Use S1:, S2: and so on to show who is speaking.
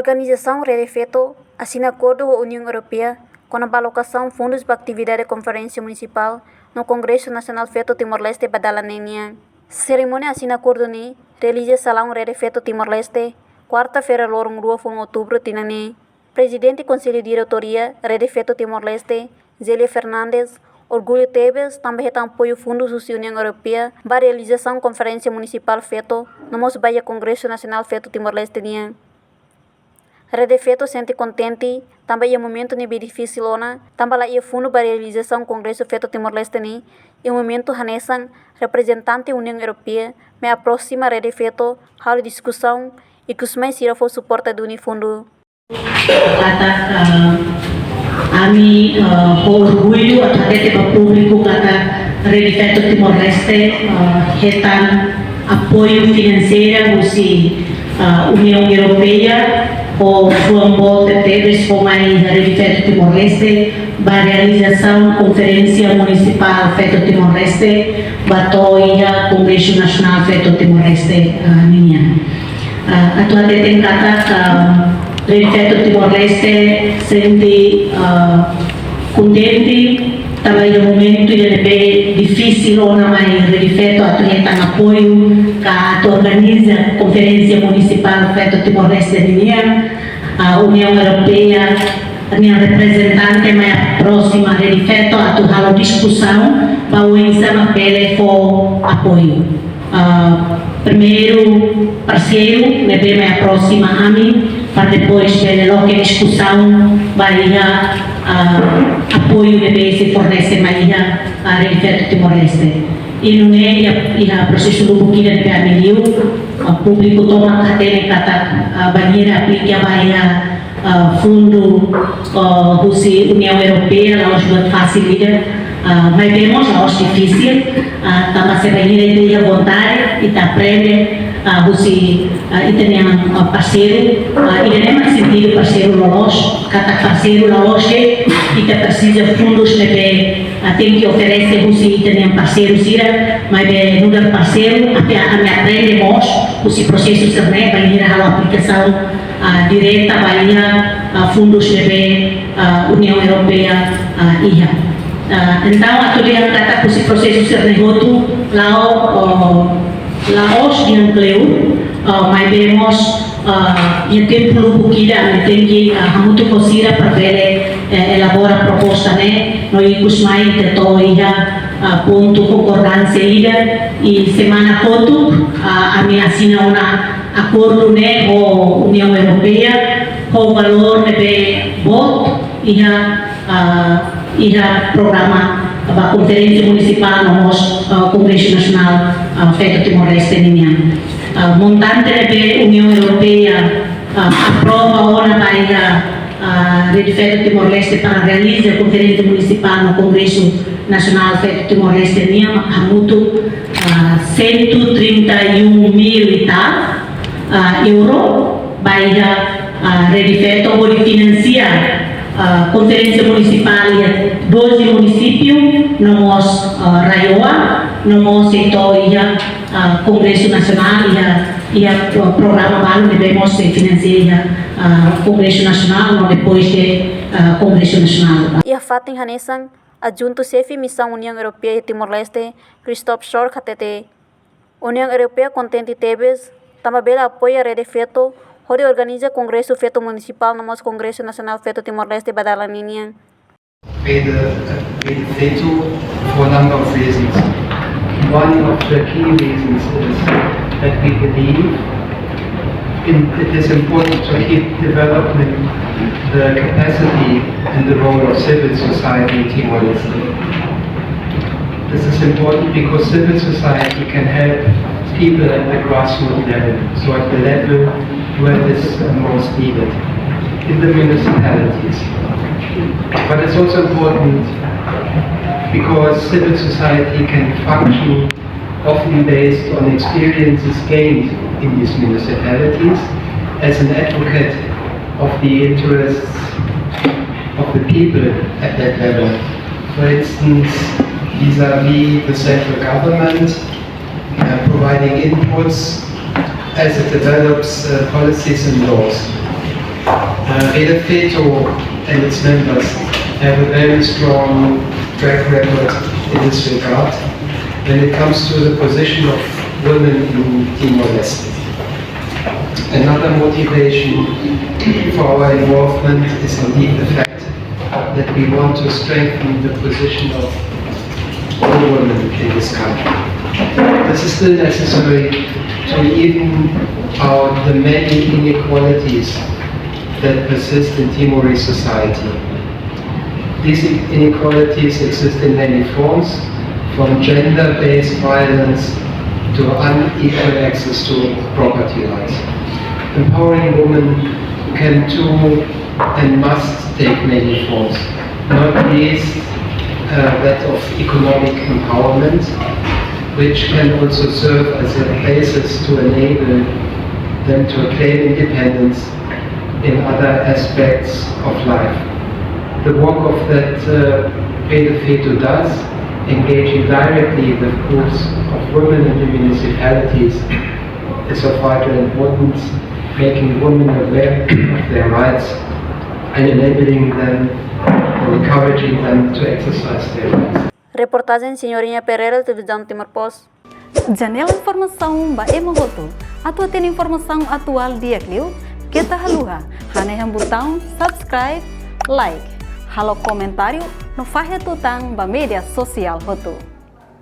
S1: Organização Rede Feto assina acordo com a União Europeia com a alocação de fundos para a atividade da Conferência Municipal no Congresso Nacional Feto Timor-Leste Badalanenha. Cerimônia assina acordo ni realiza Salão Rede Feto Timor-Leste, quarta-feira, lorong 2 de outubro, tinani. Presidente do Conselho de Diretoria Rede Feto Timor-Leste, Zélia Fernandes, orgulho Teves, também tem apoio fundos da União Europeia para a realização da Conferência Municipal Feto no nosso Bahia Congresso Nacional Feto Timor-Leste. Rede Feto sente contente, também é um momento bem difícil, também lá é fundo para a realização do Congresso Feto Timor-Leste, e um momento hanesan representante da União Europeia me aproxima Rede Feto, hal discussão e que os mais irá for suporte do Unifundo.
S2: Kami orgulho até para o público kata Rede Feto Timor-Leste retan apoio financeiro da União Europeia o Fuambol Teves com a Rede Feto Timor-Leste para a realização da Conferência Municipal Feto Timor-Leste Batoia Congresso Nacional Feto Timor-Leste atualmente tem kata Rede Feto Timor-Leste sente contente, também no momento é difícil, mas Rede Feto tem apoio que organiza a Conferência Municipal Feto Timor-Leste a União Europeia, a minha representante mais próxima Rede Feto, a discussão para o exame pele for apoio. Primeiro parceiro, me próxima a mim, para depois pela discussão vai apoio de se fornece mais a Rede Feto Timor-Leste. E não é o processo do buquinha de amilio, o público toma carteira a banheira aplica vai fundo da União Europeia, nós vamos facilitar. Mas vemos aos difícil, também se banheira ideia vontade e tá aprende e tem parceiro, e não é sentido parceiro loja, cada parceiro loja e que precisa fundos que tem que oferecer e tem parceiro mas não dá parceiro até a me aprendemos os processos também para ir à aplicação direta para fundos da União Europeia então a toda a trata com o processo ser negócio Laos yang kleu, mas vemos em tempo longo que tem que muito cosira para ver elaborar proposta né, nós costumamos ter ponto concordância e semana foto a minha assina acordo né com União Europeia com valor de voto e a programa a Conferência Municipal no nosso Congresso Nacional Feto Timor-Leste montante da União Europeia aprova a Rede Feto Timor-Leste para realizar a Conferência Municipal no Congresso Nacional Feto Timor-Leste há muito 131 mil e tal euro vai a Rede Feto pode financiar a Conferência Municipal e 12 municípios no nosso Raioa, no nosso Congresso Nacional e o programa Valo devemos financiar o Congresso Nacional depois do Congresso Nacional.
S1: E a Fatin Hanesan, adjunto chefe Missão União Europeia e Timor-Leste, Christophe Schor KTT. União Europeia contente Teves, também apoia a Rede Feto, onde organiza Congresso Feto Municipal no nosso Congresso Nacional Feto Timor-Leste Badalanenha.
S3: Rede Feto for a number of reasons. One of the key reasons is that we believe it is important to keep developing the capacity and the role of civil society in Timor-Leste. This is important because civil society can help people at the grassroots level, so at the level where it is most needed, in the municipalities. But it's also important because civil society can function often based on experiences gained in these municipalities as an advocate of the interests of the people at that level. For instance, vis-à-vis the central government, providing inputs as it develops policies and laws. Rede Feto and its members have a very strong track record in this regard when it comes to the position of women in Timor-Leste. Another motivation for our involvement is indeed the fact that we want to strengthen the position of all women in this country. This is still necessary to even out the many inequalities that persist in Timorese society. These inequalities exist in many forms, from gender-based violence to unequal access to property rights. Empowering women can do and must take many forms, not least that of economic empowerment, which can also serve as a basis to enable them to claim independence in other aspects of life. The work of that Rede Feto does, engaging directly with groups of women in the municipalities, is of vital importance, making women aware of their rights and enabling them or encouraging them to exercise their rights.
S1: Reportagem Senhorinha Pereira, Televisão Timor Post.
S4: Janela informação Bae Magoto. Atua tem informação atual dia Clio. Kita haluha. Haneham botão subscribe, like. Halo comentário no Fahe Tutang ba media sosial hotu.